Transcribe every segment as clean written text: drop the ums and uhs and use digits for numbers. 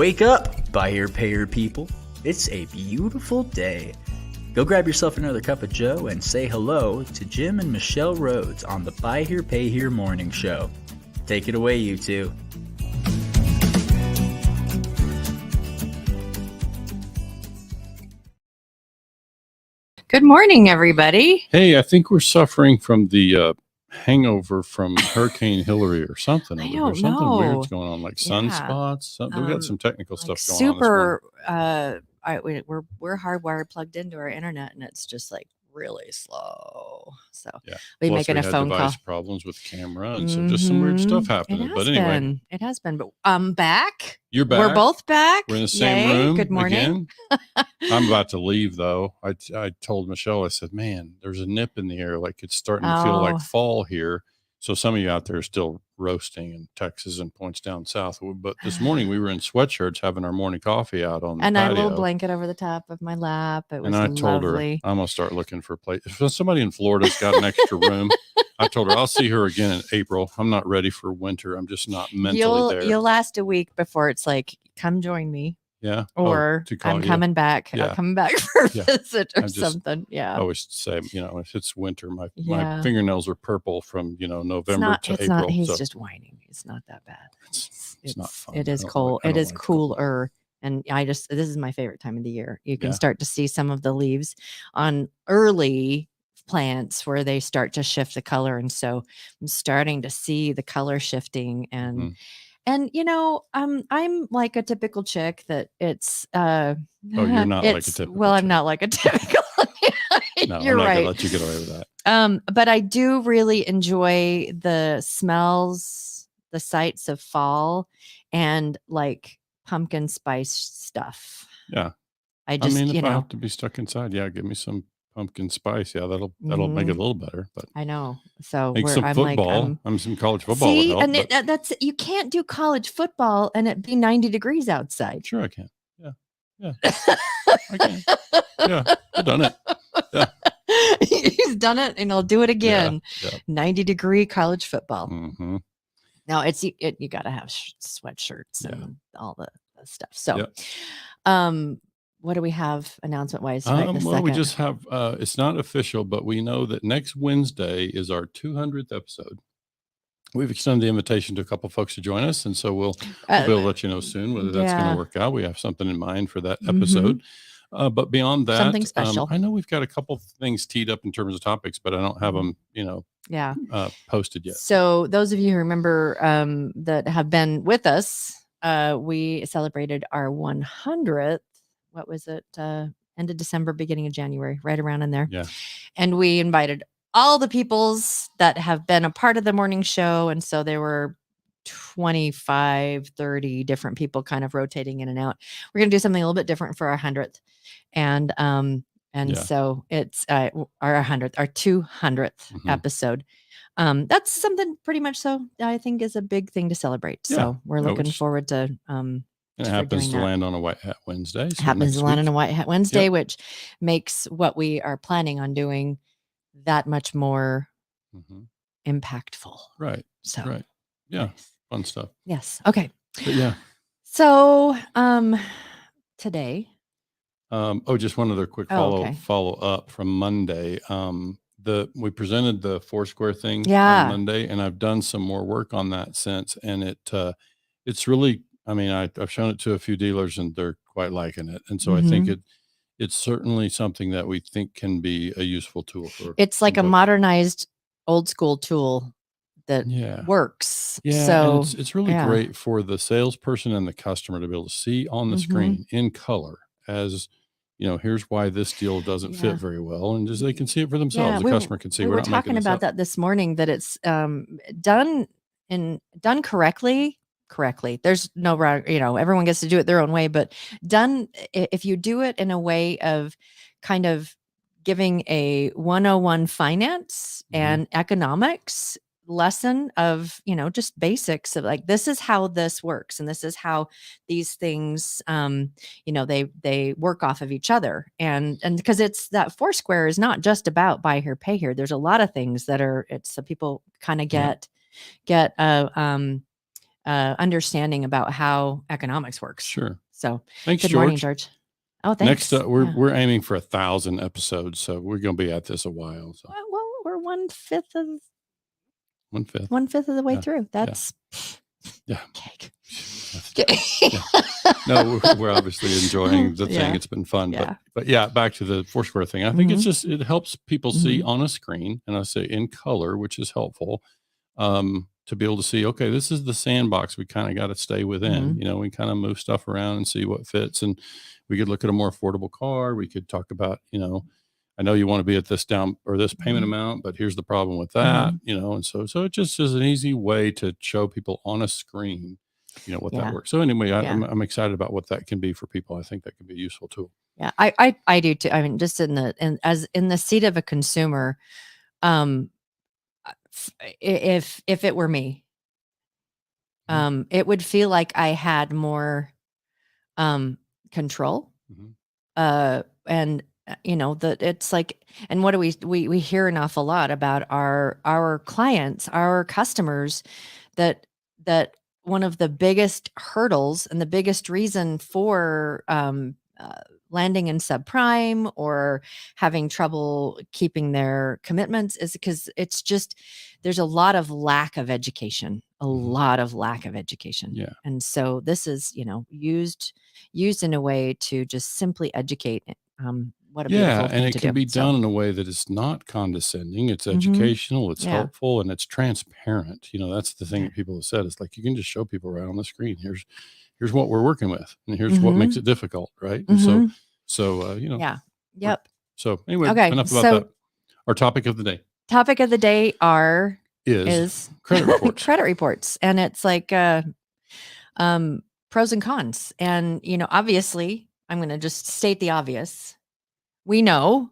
Wake up, buy here, pay here people. It's a beautiful day. Go grab yourself another cup of joe and say hello to Jim and Michelle Rhoads on the Buy Here, Pay Here Morning Show. Take it away, you two. Good morning, everybody. Hey, I think we're suffering from the hangover from Hurricane Hillary or something. I don't Something know. weird's going on, like sunspots. We got some technical stuff going super, on. We're hardwired plugged into our internet, and it's just like really slow. So we making a phone call. Problems with camera, and so just some weird stuff happening. But anyway, it has been. But I'm back. You're back. We're both back. We're in the same room. Good morning. I'm about to leave though. I told Michelle, I said, man, there's a nip in the air. Like it's starting to feel like fall here. So some of you out there are still roasting in Texas and points down south. But this morning we were in sweatshirts having our morning coffee out on the patio. I had a little blanket over the top of my lap. It was lovely. Told her, I'm going to start looking for a place. If somebody in Florida's got an extra room, I told her I'll see her again in April. I'm not ready for winter. I'm just not mentally there. You'll last a week before it's like, come join me. Yeah. Or I'm coming back. Yeah. I'm coming back for a visit or something. Yeah. I always say, if it's winter, my fingernails are purple from, November to April. He's just whining. It's not that bad. It's not fun. It is cold. It is cooler. And this is my favorite time of the year. You can start to see some of the leaves on early plants where they start to shift the color. And so I'm starting to see the color shifting and, And I'm like a typical chick that it's you're not like a typical well, I'm not like a typical No, you're I'm not right. Gonna let you get away with that. But I do really enjoy the smells, the sights of fall and like pumpkin spice stuff. Yeah. I have to be stuck inside, give me some pumpkin spice. Yeah, that'll make it a little better. But I know. So some football. Some college football. See, would help, and that's you can't do college football and it be 90 degrees outside. Sure, I can. Yeah. I can. Yeah, I've done it. Yeah. He's done it, and he'll do it again. 90-degree college football. Mm-hmm. Now you got to have sweatshirts and all the stuff. So, what do we have announcement wise? Well, we just have, it's not official, but we know that next Wednesday is our 200th episode. We've extended the invitation to a couple folks to join us. And so we'll be able to let you know soon whether that's going to work out. We have something in mind for that episode. But beyond that, something special. I know we've got a couple of things teed up in terms of topics, but I don't have them, posted yet. So those of you who remember that have been with us, we celebrated our 100th. What was it? End of December, beginning of January, right around in there. Yeah. And we invited all the peoples that have been a part of the morning show. And so there were 25, 30 different people kind of rotating in and out. We're going to do something a little bit different for our 100th. And so it's our 200th episode. That's something pretty much so I think is a big thing to celebrate. Yeah. So we're looking forward to, it happens to land on a White Hat Wednesday. So happens to land on a White Hat Wednesday, which makes what we are planning on doing that much more impactful. Right. So, right. Yeah. Fun stuff. Yes. Okay. But yeah. So, today. Just one other quick follow up from Monday. We presented the Foursquare thing on Monday, and I've done some more work on that since. And it's really, I've shown it to a few dealers and they're quite liking it. And so I think it's certainly something that we think can be a useful tool for. It's like a modernized old school tool that works. Yeah. So it's really great for the salesperson and the customer to be able to see on the screen in color as, here's why this deal doesn't fit very well. And just they can see it for themselves. The customer can see. We were talking about that this morning, that it's done correctly. There's no wrong, everyone gets to do it their own way, but if you do it in a way of kind of giving a 101 finance and economics lesson of, just basics of like, this is how this works. And this is how these things, they work off of each other. And because it's that Foursquare is not just about buy here, pay here. There's a lot of things that are, so people kind of get understanding about how economics works. Sure. So thanks, good George. morning, George. Oh, thanks. Next up, we're aiming for 1,000 episodes, so we're going to be at this a while. So. Well, we're one fifth of the way yeah. through. That's cake. No, we're obviously enjoying the thing. It's been fun, but yeah, back to the Foursquare thing. I think it's just, it helps people see on a screen, and I say in color, which is helpful, to be able to see, okay, this is the sandbox we kind of got to stay within. We kind of move stuff around and see what fits. And we could look at a more affordable car. We could talk about, I know you want to be at this down or this payment amount, but here's the problem with that, and so it just is an easy way to show people on a screen, what that works. So anyway, I'm excited about what that can be for people. I think that can be a useful tool. Yeah, I do too. I mean, just in the seat of a consumer, if it were me, it would feel like I had more control, and that it's like, and what do we hear an awful lot about our clients, our customers, that one of the biggest hurdles and the biggest reason for landing in subprime or having trouble keeping their commitments is because it's just, there's a lot of lack of education, Yeah. And so this is, used in a way to just simply educate. What a beautiful thing and it to can do. be done in a way that is not condescending. It's educational, it's helpful, and it's transparent. That's the thing that people have said. It's like, you can just show people right on the screen. Here's what we're working with, and here's what makes it difficult, right? And so Yep. So anyway, enough about that. Our topic of the day. Topic of the day is credit reports. Credit reports, and it's like pros and cons. And obviously, I'm going to just state the obvious. We know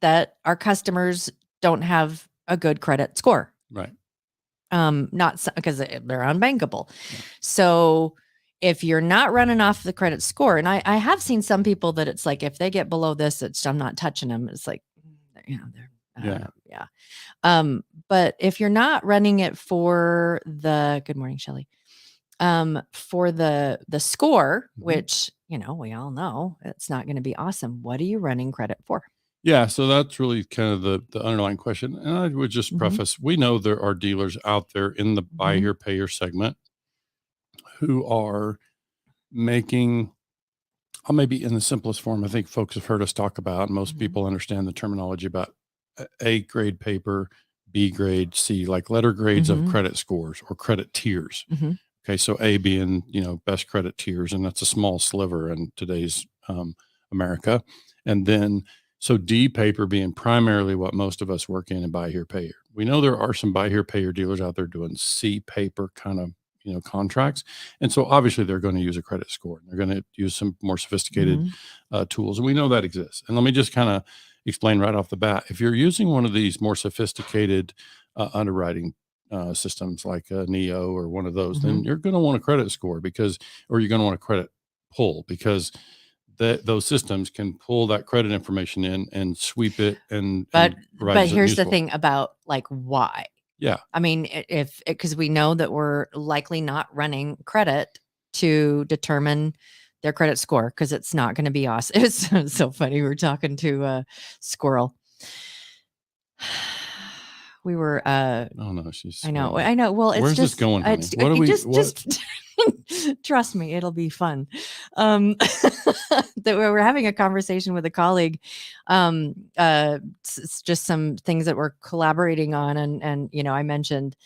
that our customers don't have a good credit score, right? Not because they're unbankable. Yeah. So if you're not running off the credit score, and I have seen some people that it's like, if they get below this, I'm not touching them. It's like, but if you're not running it for the, good morning, Shelley, for the score, which, we all know it's not going to be awesome. What are you running credit for? Yeah. So that's really kind of the underlying question. And I would just preface, we know there are dealers out there in the buy here, pay here segment who are making, maybe in the simplest form, I think folks have heard us talk about, most people understand the terminology about A grade paper, B grade, C, like letter grades of credit scores or credit tiers. Okay. So A being, best credit tiers, and that's a small sliver in today's America. And then, so D paper being primarily what most of us work in and buy here, pay here. We know there are some buy here, pay here dealers out there doing C paper kind of, contracts. And so obviously they're going to use a credit score, and they're going to use some more sophisticated tools. And we know that exists. And let me just kind of explain right off the bat. If you're using one of these more sophisticated underwriting systems like Neo or one of those, then you're going to want a credit score or you're going to want a credit pull, because those systems can pull that credit information in and sweep it. But here's the thing about like why. Yeah. I mean, because we know that we're likely not running credit to determine their credit score, because it's not going to be awesome. It's so funny. We were talking to Squirrel. We were oh no, she's I know. Well, it's where's just, this going, honey? It's, what do we just trust me, it'll be fun. That we were having a conversation with a colleague. It's just some things that we're collaborating on, and I mentioned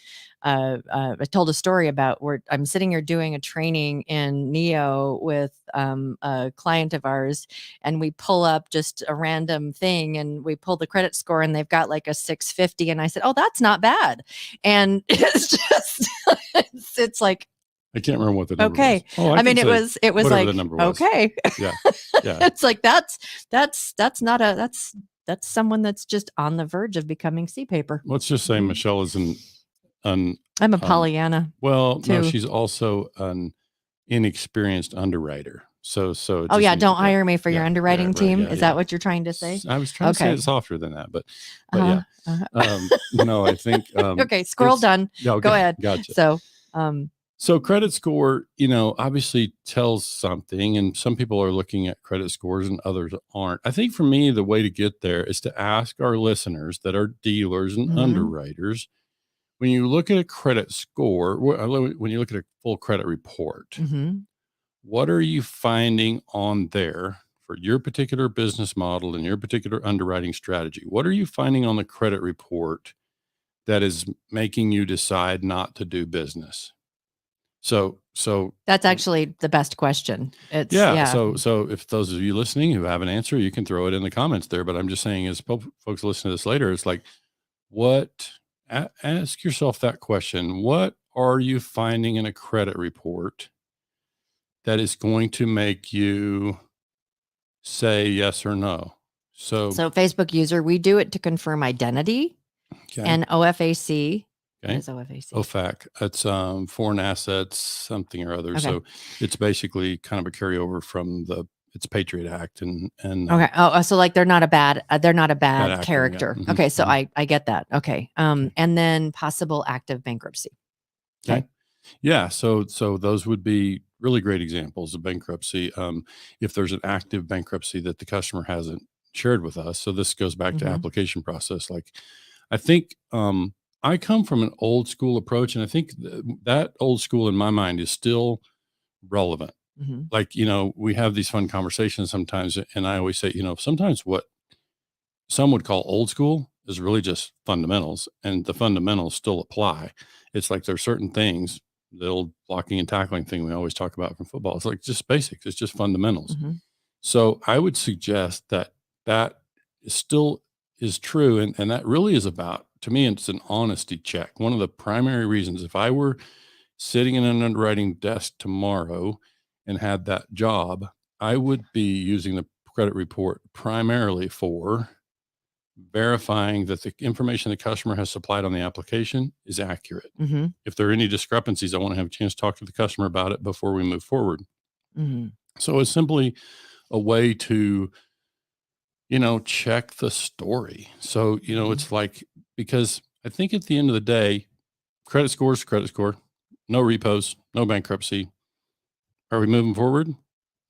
I told a story about where I'm sitting here doing a training in Neo with a client of ours, and we pull up just a random thing and we pull the credit score, and they've got like a 650. And I said, oh, that's not bad. And it's just, it's like, I can't remember what the number was. Oh, I mean, it was like, the number was. Okay. Yeah. It's like, that's someone that's just on the verge of becoming C paper. Let's just say Michelle is I'm a Pollyanna. Well, too. No, she's also an inexperienced underwriter. So. Oh yeah, don't hire me for your underwriting team. Is that what you're trying to say? I was trying to say it softer than that, but yeah. No, I think. Okay, squirrel done. Yeah, okay. Go ahead. Gotcha. So, So credit score, obviously tells something, and some people are looking at credit scores and others aren't. I think for me, the way to get there is to ask our listeners that are dealers and underwriters, when you look at a credit score, when you look at a full credit report, what are you finding on there for your particular business model and your particular underwriting strategy? What are you finding on the credit report that is making you decide not to do business? So that's actually the best question. So if those of you listening who have an answer, you can throw it in the comments there. But I'm just saying, as folks listen to this later, it's like, ask yourself that question. What are you finding in a credit report that is going to make you say yes or no? So Facebook user, we do it to confirm identity, and OFAC. What is OFAC? OFAC. It's foreign assets, something or other. Okay. So it's basically kind of a carryover from it's Patriot Act and okay. So like they're not a bad character. Acting, yeah. Okay, so I get that. Okay. And then possible active bankruptcy. Okay. Yeah. So those would be really great examples of bankruptcy. If there's an active bankruptcy that the customer hasn't shared with us. So this goes back to application process. Like, I think I come from an old school approach, and I think that old school in my mind is still relevant. Like, we have these fun conversations sometimes, and I always say, sometimes what some would call old school is really just fundamentals, and the fundamentals still apply. It's like there's certain things, the old blocking and tackling thing we always talk about from football. It's like just basics. It's just fundamentals. So I would suggest that still is true. And that really is about, to me, it's an honesty check. One of the primary reasons, if I were sitting in an underwriting desk tomorrow and had that job, I would be using the credit report primarily for verifying that the information the customer has supplied on the application is accurate. If there are any discrepancies, I want to have a chance to talk to the customer about it before we move forward. So it's simply a way to, check the story. So, it's like, because I think at the end of the day, credit score, no repos, no bankruptcy. Are we moving forward?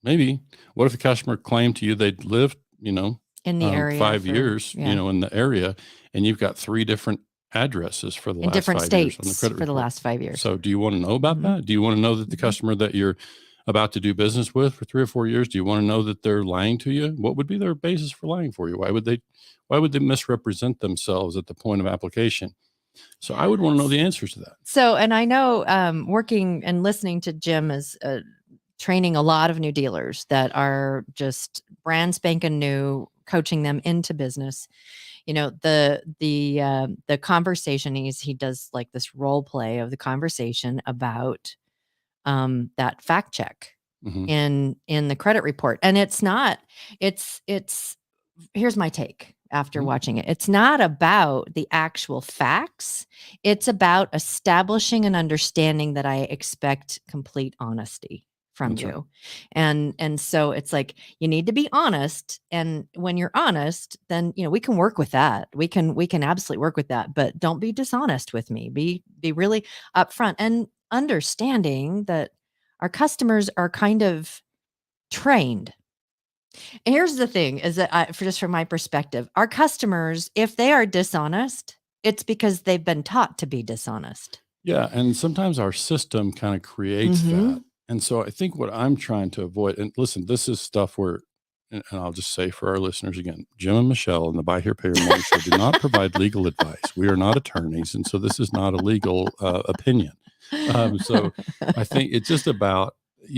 Maybe. What if the customer claimed to you they'd lived, in the area 5 years, in the area, and you've got 3 different addresses for the last 5 years different states on the credit for report. The last 5 years. So do you want to know about that? Do you want to know that the customer that you're about to do business with for 3 or 4 years, do you want to know that they're lying to you? What would be their basis for lying for you? Why would they misrepresent themselves at the point of application? So I would want to know the answers to that. So, and I know working and listening to Jim is training a lot of new dealers that are just brand spanking new, coaching them into business. The conversation he does like this role play of the conversation about that fact check in the credit report. And it's here's my take after watching it. It's not about the actual facts. It's about establishing an understanding that I expect complete honesty from you. And so it's like, you need to be honest. And when you're honest, then, we can work with that. We can absolutely work with that, but don't be dishonest with me. Be really upfront and understanding that our customers are kind of trained. And here's the thing is that from my perspective, our customers, if they are dishonest, it's because they've been taught to be dishonest. Yeah. And sometimes our system kind of creates that. And so I think what I'm trying to avoid, and listen, this is stuff where, and I'll just say for our listeners again, Jim and Michelle and the Buy Here, Pay Here Morning Show do not provide legal advice. We are not attorneys. And so this is not a legal opinion. So I think it's just about,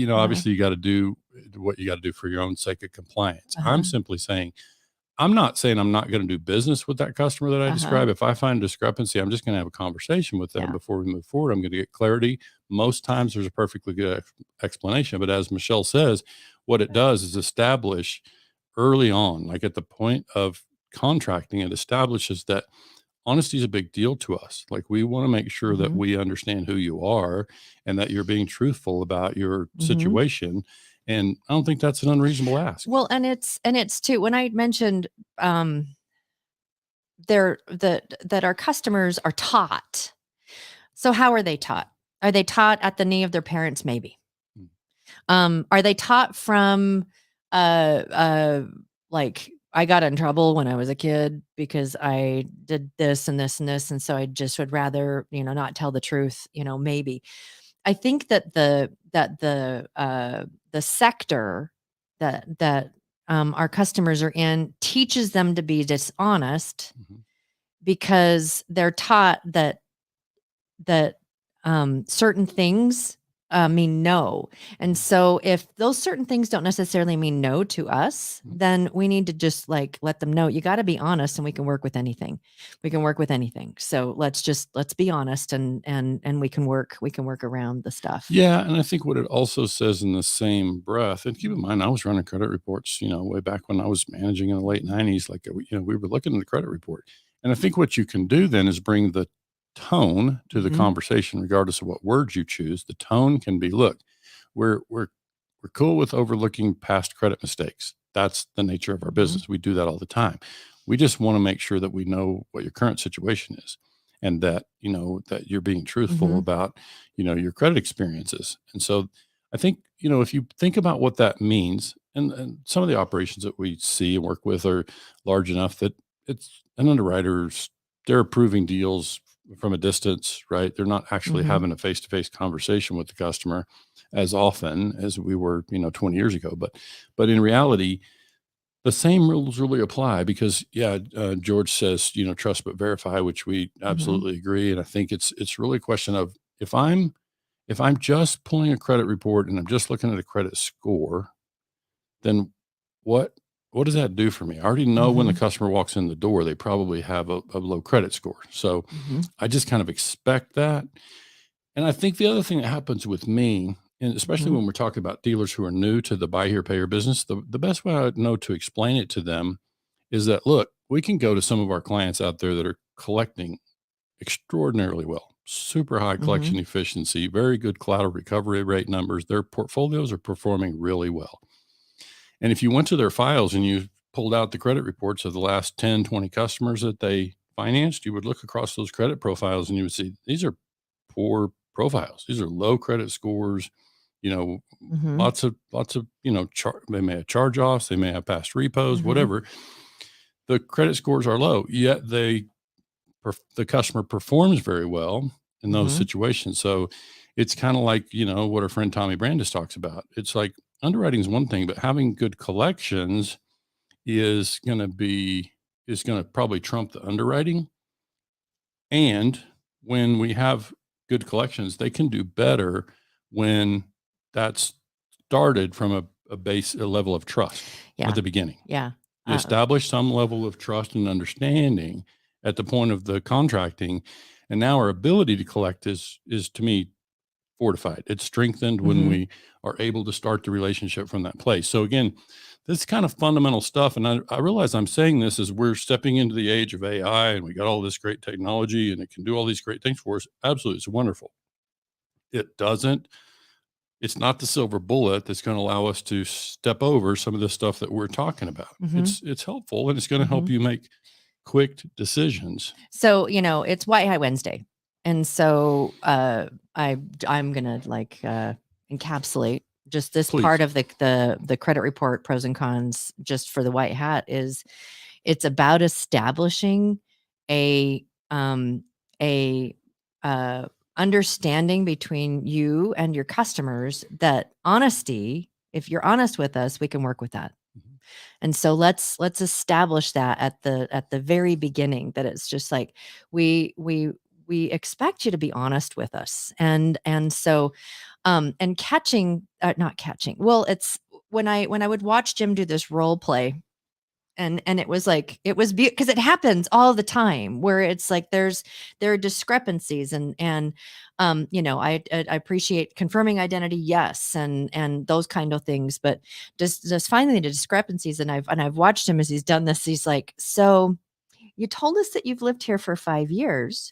obviously you got to do what you got to do for your own sake of compliance. I'm simply saying, I'm not saying I'm not going to do business with that customer that I describe. If I find a discrepancy, I'm just going to have a conversation with them before we move forward. I'm going to get clarity. Most times there's a perfectly good explanation, but as Michelle says, what it does is establish early on, like at the point of contracting, it establishes that honesty is a big deal to us. Like, we want to make sure that we understand who you are and that you're being truthful about your situation. And I don't think that's an unreasonable ask. Well, and it's too, when I mentioned that our customers are taught. So how are they taught? Are they taught at the knee of their parents? Maybe. Are they taught from, like, I got in trouble when I was a kid because I did this and this and this, and so I just would rather, not tell the truth, maybe. I think that the sector that our customers are in teaches them to be dishonest because they're taught that certain things mean no. And so if those certain things don't necessarily mean no to us, then we need to just let them know, you got to be honest, and we can work with anything. We can work with anything. So let's be honest, and we can work around the stuff. Yeah. And I think what it also says in the same breath, and keep in mind, I was running credit reports, way back when I was managing in the late 90s, we were looking at the credit report. And I think what you can do then is bring the tone to the conversation, regardless of what words you choose. The tone can be, look, we're cool with overlooking past credit mistakes. That's the nature of our business. We do that all the time. We just want to make sure that we know what your current situation is, and that, that you're being truthful about, your credit experiences. And so I think, if you think about what that means, and some of the operations that we see and work with are large enough that it's an underwriter's, they're approving deals from a distance, right? They're not actually having a face-to-face conversation with the customer as often as we were, 20 years ago. But in reality, the same rules really apply because, George says, trust but verify, which we absolutely agree. And I think it's really a question of, if I'm just pulling a credit report and I'm just looking at a credit score, then what does that do for me? I already know when the customer walks in the door, they probably have a low credit score. So I just kind of expect that. And I think the other thing that happens with me, and especially when we're talking about dealers who are new to the buy here, pay here business, the best way I know to explain it to them is that, look, we can go to some of our clients out there that are collecting extraordinarily well, super high collection efficiency, very good collateral recovery rate numbers. Their portfolios are performing really well. And if you went to their files and you pulled out the credit reports of the last 10, 20 customers that they financed, you would look across those credit profiles and you would see these are poor profiles. These are low credit scores, lots of, they may have charge-offs, they may have past repos, whatever. The credit scores are low, yet the customer performs very well in those situations. So it's kind of like, what our friend Tommy Brandis talks about. It's like, underwriting is one thing, but having good collections is going to probably trump the underwriting. And when we have good collections, they can do better when that's started from a level of trust at the beginning. Yeah. You establish some level of trust and understanding at the point of the contracting. And now our ability to collect is to me fortified. It's strengthened when we are able to start the relationship from that place. So again, this kind of fundamental stuff. And I realize I'm saying this as we're stepping into the age of AI and we got all this great technology and it can do all these great things for us. Absolutely. It's wonderful. It's not the silver bullet that's going to allow us to step over some of the stuff that we're talking about. It's helpful, and it's going to help you make quick decisions. So, it's White Hat Wednesday. And so I'm going to encapsulate just this part of the credit report pros and cons just for the White Hat. Is it's about establishing a understanding between you and your customers that honesty, if you're honest with us, we can work with that. And so let's establish that at the very beginning, that it's just like we expect you to be honest with us. And so and not catching. Well, it's when I would watch Jim do this role play, and it was because it happens all the time where it's like there are discrepancies and I appreciate confirming identity, yes, and those kind of things, but just finding the discrepancies. And I've watched him as he's done this. He's like, so you told us that you've lived here for 5 years,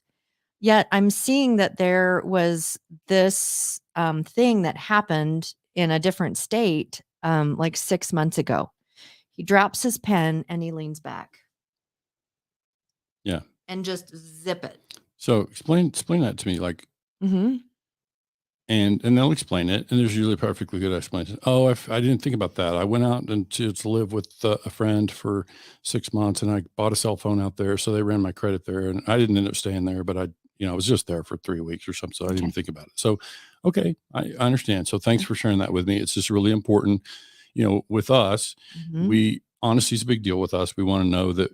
yet I'm seeing that there was this thing that happened in a different state like 6 months ago. He drops his pen and he leans back. Yeah. And just zip it. So explain that to me. Like, And they'll explain it, and there's usually a perfectly good explanation. Oh, I didn't think about that. I went out and to live with a friend for 6 months, and I bought a cell phone out there, so they ran my credit there, and I didn't end up staying there, but I was just there for 3 weeks or something, so I didn't even think about it. So, okay, I understand. So thanks for sharing that with me. It's just really important, with us. Honesty is a big deal with us. We want to know that,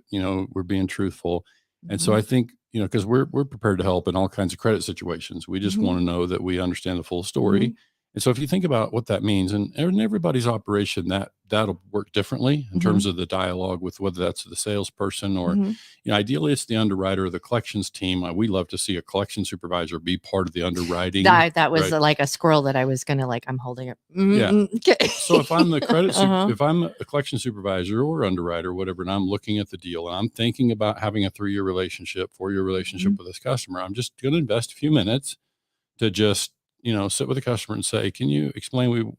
we're being truthful. And so I think, because we're prepared to help in all kinds of credit situations. We just want to know that we understand the full story. And so if you think about what that means, and in everybody's operation, that'll work differently in terms of the dialogue with whether that's the salesperson or, ideally it's the underwriter or the collections team. We love to see a collection supervisor be part of the underwriting. That was like a squirrel that I was going to I'm holding it. Yeah. Okay. So if I'm the credit, if I'm a collection supervisor or underwriter, whatever, and I'm looking at the deal and I'm thinking about having a 3-year relationship, 4-year relationship with this customer, I'm just going to invest a few minutes to just, sit with the customer and say, can you explain,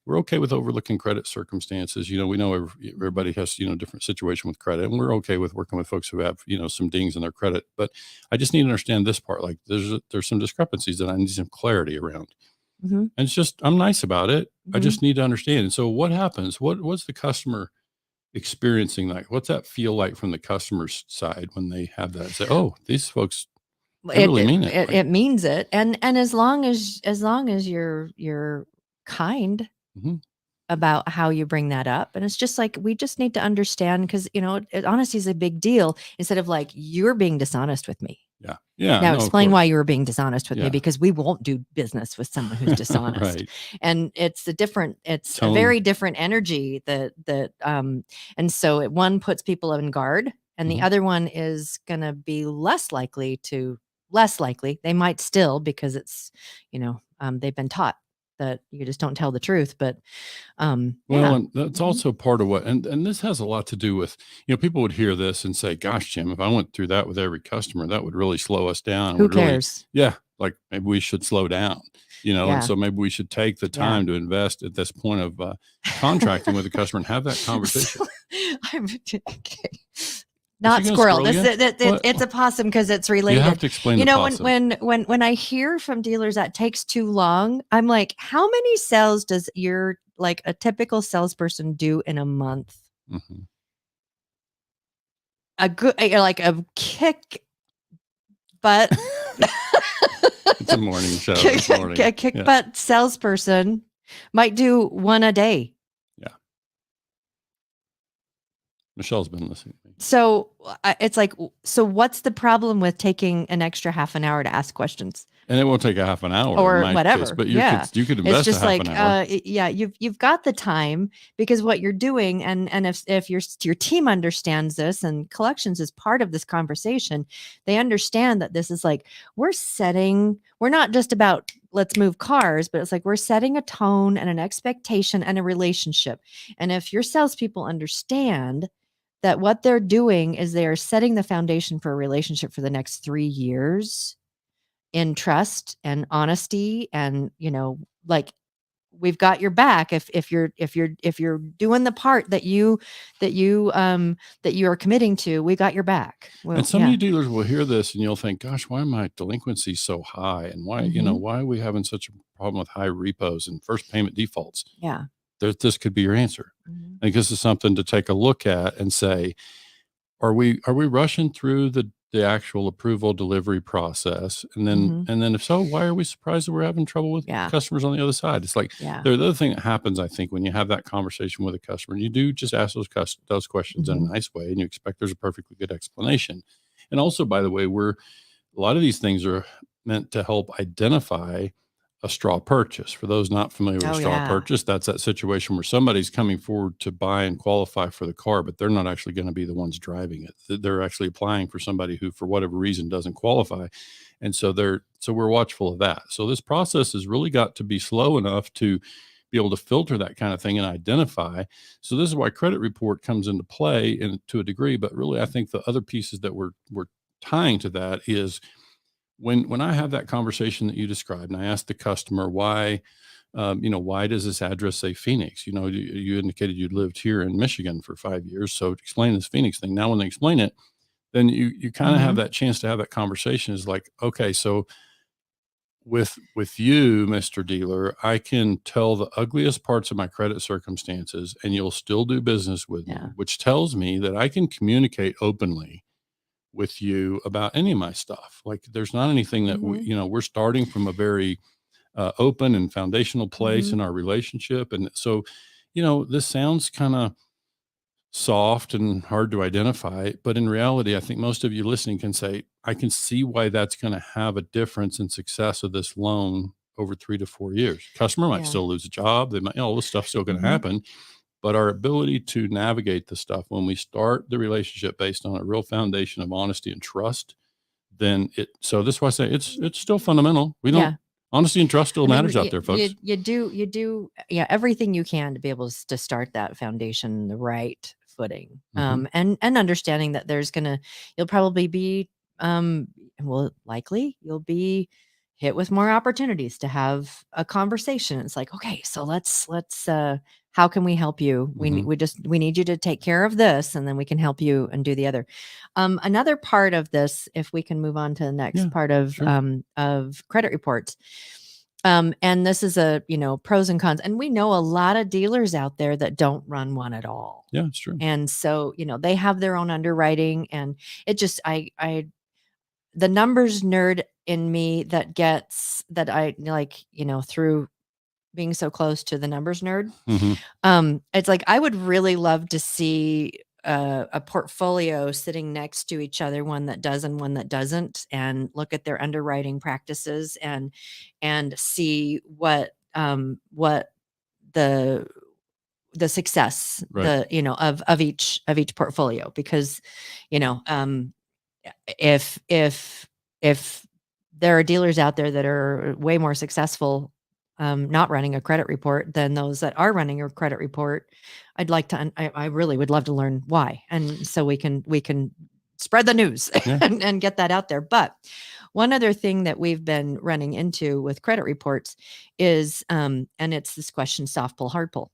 we're okay with overlooking credit circumstances. We know everybody has, different situation with credit, and we're okay with working with folks who have, some dings in their credit, but I just need to understand this part. Like there's some discrepancies that I need some clarity around. And it's just, I'm nice about it. I just need to understand. And so what happens? What's the customer experiencing? Like, what's that feel like from the customer's side when they have that? Say, oh, these folks, they really mean it. It means it. And as long as you're kind about how you bring that up. And it's just like, we just need to understand, because, honesty is a big deal, instead of like, you're being dishonest with me. Yeah. Yeah. Now explain why you were being dishonest with me, because we won't do business with someone who's dishonest. Right. And it's a very different energy and so one puts people on guard, and the other one is going to be less likely. They might still, because it's, they've been taught that you just don't tell the truth, but and that's also part of what, and this has a lot to do with, people would hear this and say, gosh, Jim, if I went through that with every customer, that would really slow us down. Who cares? Like maybe we should slow down, and so maybe we should take the time to invest at this point of contracting with the customer and have that conversation. Not squirrel. It's a possum, because it's related. You have to explain. When I hear from dealers that takes too long, I'm like, how many sales does a typical salesperson do in a month? A kick butt. It's a morning show. A kick butt salesperson might do one a day. Michelle's been listening. So it's like, so what's the problem with taking an extra half an hour to ask questions? And it won't take a half an hour or whatever. Case, but you could invest it's just a half an hour. You've got the time, because what you're doing, and if your team understands this, and collections is part of this conversation, they understand that this is like, we're not just about let's move cars, but it's like we're setting a tone and an expectation and a relationship. And if your salespeople understand that what they're doing is they are setting the foundation for a relationship for the next 3 years in trust and honesty, and we've got your back. If you're doing the part that you are committing to, we got your back. And some of you dealers will hear this and you'll think, gosh, why are my delinquencies so high? And why, why are we having such a problem with high repos and first payment defaults? Yeah. This could be your answer. I think this is something to take a look at and say, are we rushing through the actual approval delivery process? And then if so, why are we surprised that we're having trouble with customers on the other side? It's like, the other thing that happens, I think, when you have that conversation with a customer, and you do just ask those questions in a nice way, and you expect there's a perfectly good explanation. And also, by the way, a lot of these things are meant to help identify a straw purchase. For those not familiar with straw purchase, that's that situation where somebody's coming forward to buy and qualify for the car, but they're not actually going to be the ones driving it. They're actually applying for somebody who, for whatever reason, doesn't qualify. And so we're watchful of that. So this process has really got to be slow enough to be able to filter that kind of thing and identify. So this is why credit report comes into play to a degree, but really I think the other pieces that we're tying to that is when I have that conversation that you described, and I ask the customer why, why does this address say Phoenix? You indicated you'd lived here in Michigan for 5 years. So explain this Phoenix thing. Now, when they explain it, then you kind of have that chance to have that conversation. Is like, okay, so with you, Mr. Dealer, I can tell the ugliest parts of my credit circumstances and you'll still do business with me, which tells me that I can communicate openly with you about any of my stuff. Like there's not anything that we're starting from a very open and foundational place in our relationship. And so, this sounds kind of soft and hard to identify, but in reality, I think most of you listening can say, I can see why that's going to have a difference in success of this loan over 3 to 4 years. Customer might still lose a job. They might, all this stuff's still going to happen, but our ability to navigate the stuff when we start the relationship based on a real foundation of honesty and trust, so this is why I say it's still fundamental. We don't, honesty and trust still matters out there, folks. You do everything you can to be able to start that foundation, the right footing, and understanding that you'll probably be, likely you'll be hit with more opportunities to have a conversation. It's like, okay, so let's how can we help you? We need you to take care of this, and then we can help you and do the other. Another part of this, if we can move on to the next part of credit reports. And this is pros and cons, and we know a lot of dealers out there that don't run one at all. Yeah, it's true. And so, they have their own underwriting, and it just, the numbers nerd in me that gets that I like, through being so close to the numbers nerd. It's like, I would really love to see a portfolio sitting next to each other, one that does and one that doesn't, and look at their underwriting practices and see what the success, of each portfolio, because, if there are dealers out there that are way more successful not running a credit report than those that are running a credit report, I really would love to learn why. And so we can spread the news and get that out there. But one other thing that we've been running into with credit reports is, and it's this question, soft pull, hard pull.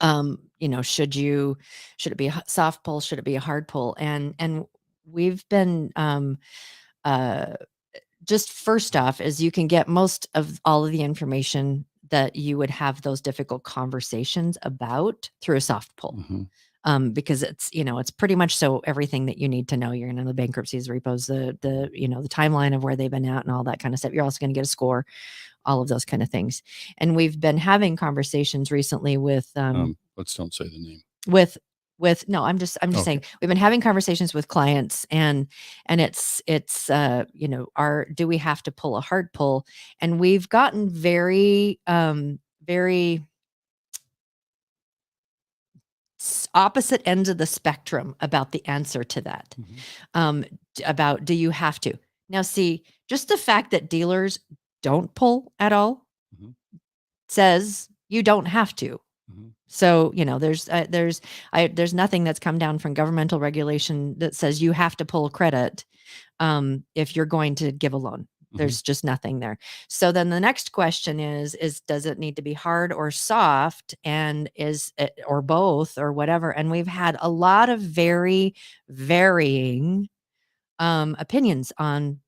Should it be a soft pull? Should it be a hard pull? And we've been, just first off, is you can get most of all of the information that you would have those difficult conversations about through a soft pull. Because it's, it's pretty much so everything that you need to know. You're going to know the bankruptcies, repos, the timeline of where they've been at and all that kind of stuff. You're also going to get a score, all of those kind of things. And we've been having conversations recently with, let's don't say the name. No, I'm just saying, we've been having conversations with clients, and it's do we have to pull a hard pull? And we've gotten very, very opposite ends of the spectrum about the answer to that. About, do you have to? Now, see, just the fact that dealers don't pull at all says you don't have to. So, there's nothing that's come down from governmental regulation that says you have to pull credit if you're going to give a loan. There's just nothing there. So then the next question is does it need to be hard or soft, and is it, or both, or whatever? And we've had a lot of very varying opinions on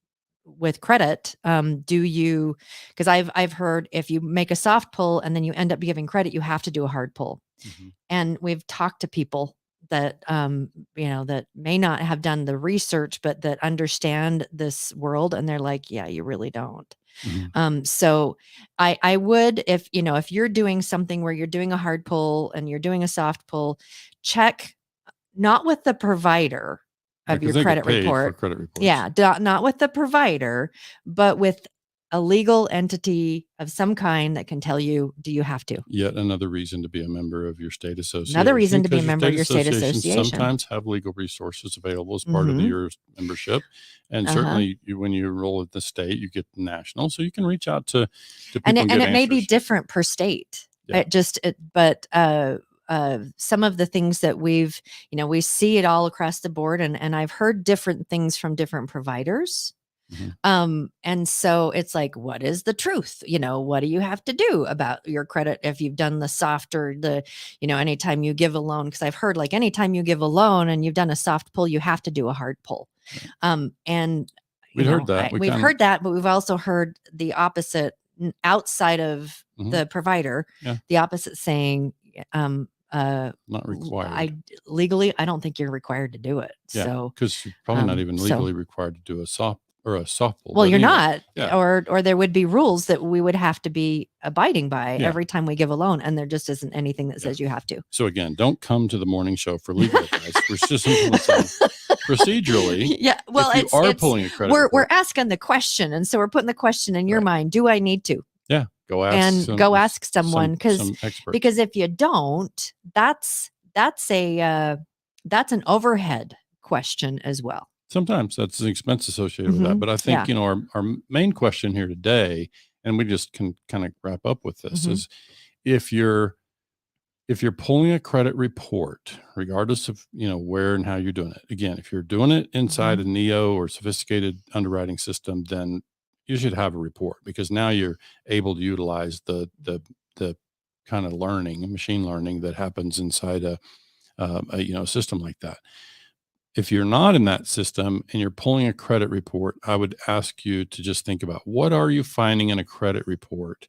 with credit. Because I've heard if you make a soft pull and then you end up giving credit, you have to do a hard pull. And we've talked to people that that may not have done the research, but that understand this world, and they're like, yeah, you really don't. So I would, if you're doing something where you're doing a hard pull and you're doing a soft pull, check not with the provider of your credit report. Yeah, not with the provider, but with a legal entity of some kind that can tell you, do you have to? Yet another reason to be a member of your state association. Another reason to be a member of your state association. Sometimes have legal resources available as part of your membership. And certainly when you enroll at the state, you get national. So you can reach out to people and get it may be different per state. But some of the things that we see it all across the board, and I've heard different things from different providers. And so it's like, what is the truth? What do you have to do about your credit if you've done the soft or the, anytime you give a loan? Because I've heard, like, anytime you give a loan and you've done a soft pull, you have to do a hard pull. And we've heard that. We've heard that, but we've also heard the opposite outside of the provider, the opposite saying, not required. Legally, I don't think you're required to do it. Yeah, so because you're probably not even legally required to do a softball. Well, you're not, or there would be rules that we would have to be abiding by every time we give a loan, and there just isn't anything that says you have to. So again, don't come to the morning show for legal advice. We're just simply saying procedurally. Yeah, well, if you are pulling a credit report, we're asking the question, and so we're putting the question in your mind: do I need to? Yeah, go ask someone, because if you don't, that's an overhead question as well. Sometimes that's an expense associated with that. But I think, our main question here today, and we just can kind of wrap up with this, is if you're pulling a credit report, regardless of, where and how you're doing it. Again, if you're doing it inside a NEO or sophisticated underwriting system, then you should have a report, because now you're able to utilize the kind of learning, machine learning that happens inside a system like that. If you're not in that system and you're pulling a credit report, I would ask you to just think about, what are you finding in a credit report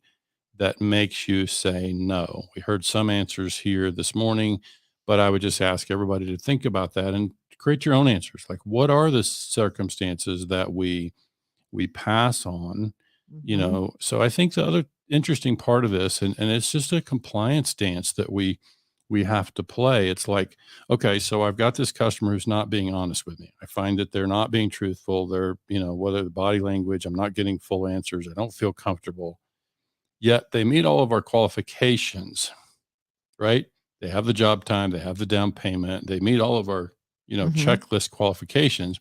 that makes you say no? We heard some answers here this morning, but I would just ask everybody to think about that and create your own answers. Like, what are the circumstances that we pass on, So I think the other interesting part of this, and it's just a compliance dance that we have to play. It's like, okay, so I've got this customer who's not being honest with me. I find that they're not being truthful. They're, whether the body language, I'm not getting full answers. I don't feel comfortable. Yet they meet all of our qualifications, right? They have the job time, they have the down payment, they meet all of our, checklist qualifications.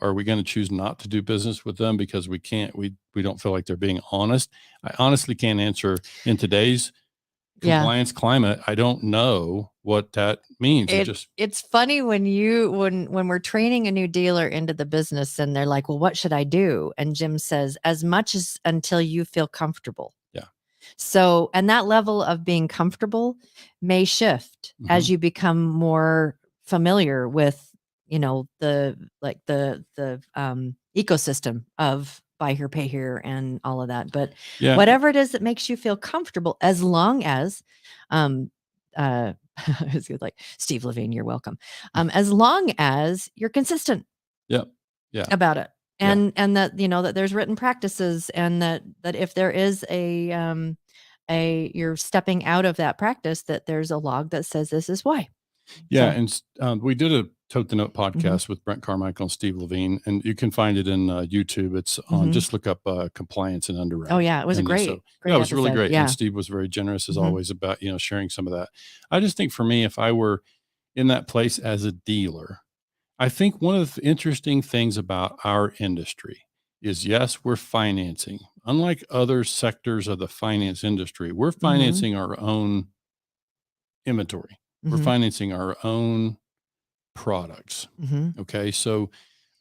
Are we going to choose not to do business with them because we don't feel like they're being honest? I honestly can't answer in today's compliance climate. I don't know what that means. It's funny when we're training a new dealer into the business and they're like, well, what should I do? And Jim says, as much as until you feel comfortable. Yeah. So, and that level of being comfortable may shift as you become more familiar with, the ecosystem of buy here, pay here, and all of that. But whatever it is that makes you feel comfortable, as long as, it's like Steve Levine, you're welcome. As long as you're consistent. About it. And that, that there's written practices, and that if there is you're stepping out of that practice, that there's a log that says this is why. Yeah. And we did a Tote the Note podcast with Brent Carmichael and Steve Levine, and you can find it in YouTube. It's on, just look up compliance and underwriting. Oh yeah. It was great. It was really great. Yeah. And Steve was very generous as always about, sharing some of that. I just think for me, if I were in that place as a dealer, I think one of the interesting things about our industry is, yes, we're financing. Unlike other sectors of the finance industry, we're financing our own inventory. We're financing our own products. Okay. So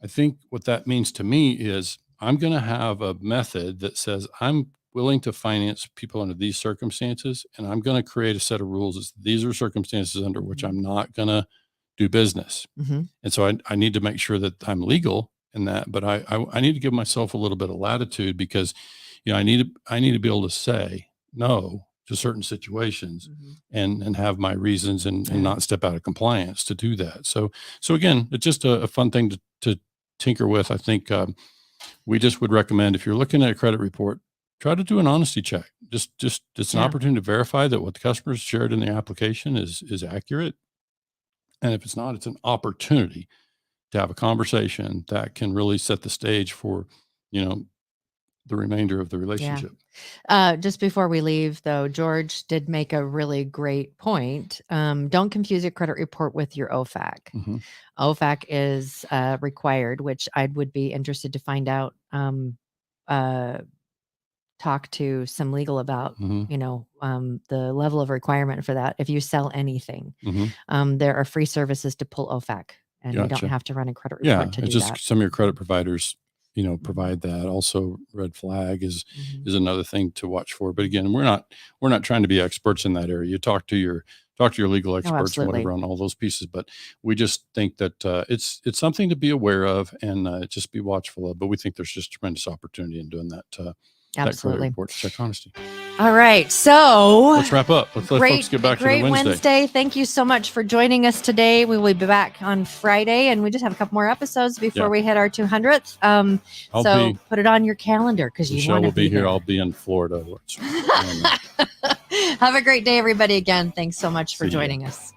I think what that means to me is, I'm going to have a method that says I'm willing to finance people under these circumstances, and I'm going to create a set of rules. These are circumstances under which I'm not going to do business. And so I need to make sure that I'm legal in that, but I need to give myself a little bit of latitude, because, I need to be able to say no to certain situations and have my reasons and not step out of compliance to do that. So again, it's just a fun thing to tinker with. I think we just would recommend, if you're looking at a credit report, try to do an honesty check. Just it's an opportunity to verify that what the customer's shared in the application is accurate. And if it's not, it's an opportunity to have a conversation that can really set the stage for, the remainder of the relationship. Just before we leave, though, George did make a really great point. Don't confuse your credit report with your OFAC. OFAC is required, which I would be interested to find out. Talk to some legal about, the level of requirement for that. If you sell anything, there are free services to pull OFAC, and you don't have to run a credit report to do just that. Some of your credit providers, provide that. Also, red flag is another thing to watch for. But again, we're not trying to be experts in that area. You talk to your talk to your legal experts and whatever on all those pieces. But we just think that it's something to be aware of and just be watchful of. But we think there's just tremendous opportunity in doing that. That credit report to check honesty. All right. So let's wrap up. Let's let folks get back to the Wednesday. Thank you so much for joining us today. We will be back on Friday, and we just have a couple more episodes before we hit our 200th. So put it on your calendar because Michelle will be here. I'll be in Florida. Have a great day, everybody. Again, thanks so much for joining us.